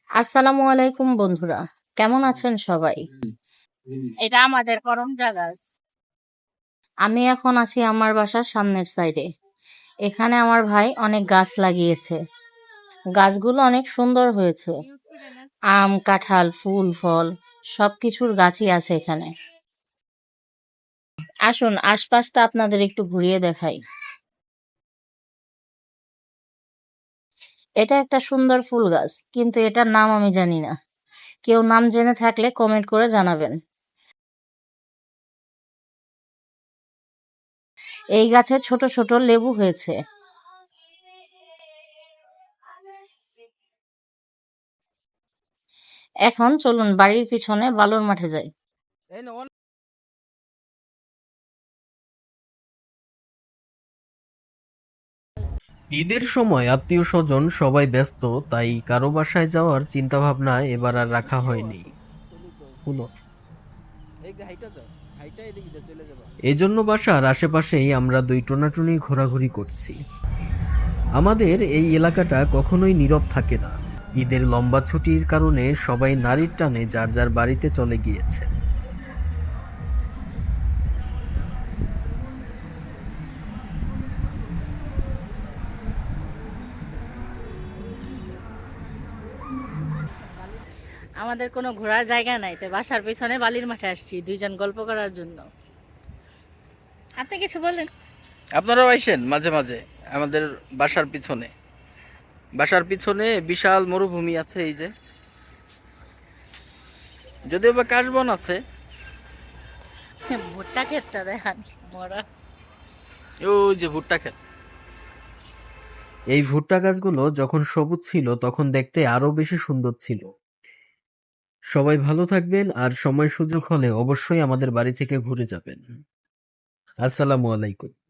আসসালামু আলাইকুম বন্ধুরা, কেমন আছেন সবাই? এটা আমাদের করমজা গাছ। আমি এখন আছি আমার বাসার সামনের সাইডে। এখানে আমার ভাই অনেক গাছ লাগিয়েছে। গাছগুলো অনেক সুন্দর হয়েছে। আম, কাঁঠাল, ফুল, ফল সবকিছুর গাছই আছে এখানে। আসুন আশপাশটা আপনাদের একটু ঘুরিয়ে দেখাই। এটা একটা সুন্দর ফুল গাছ, কিন্তু এটার নাম আমি জানি না। কেউ নাম জেনে থাকলে কমেন্ট করে জানাবেন। এই গাছে ছোট ছোট লেবু হয়েছে। এখন চলুন বাড়ির পিছনে বালুর মাঠে যাই। ঈদের সময় আত্মীয়-স্বজন সবাই ব্যস্ত, তাই কারো বাসায় যাওয়ার চিন্তাভাবনা এবার আর রাখা হয়নি। শুনো, এজন্য বাসার আশেপাশেই আমরা দুই টোনাটুনি ঘোরাঘুরি করছি। আমাদের এই এলাকাটা কখনোই নীরব থাকে না। ঈদের লম্বা ছুটির কারণে সবাই নারীর টানে যার যার বাড়িতে চলে গিয়েছে। আমাদের কোনো ঘোরার জায়গা নাই, তাই বাসার পিছনে বালির মাঠে আসছি দুইজন গল্প করার জন্য। আপনি কিছু বলেন। আপনারাও আইসেন মাঝে মাঝে আমাদের বাসার পিছনে বিশাল মরুভূমি আছে। এই যে, যদিও বা কাশবন আছে। ভুট্টা ক্ষেতটা দেখান মরা। ওই যে ভুট্টা ক্ষেত। এই ভুট্টা গাছগুলো যখন সবুজ ছিল তখন দেখতে আরো বেশি সুন্দর ছিল। সবাই ভালো থাকবেন, আর সময় সুযোগ হলে অবশ্যই আমাদের বাড়ি থেকে ঘুরে যাবেন। আসসালামু আলাইকুম।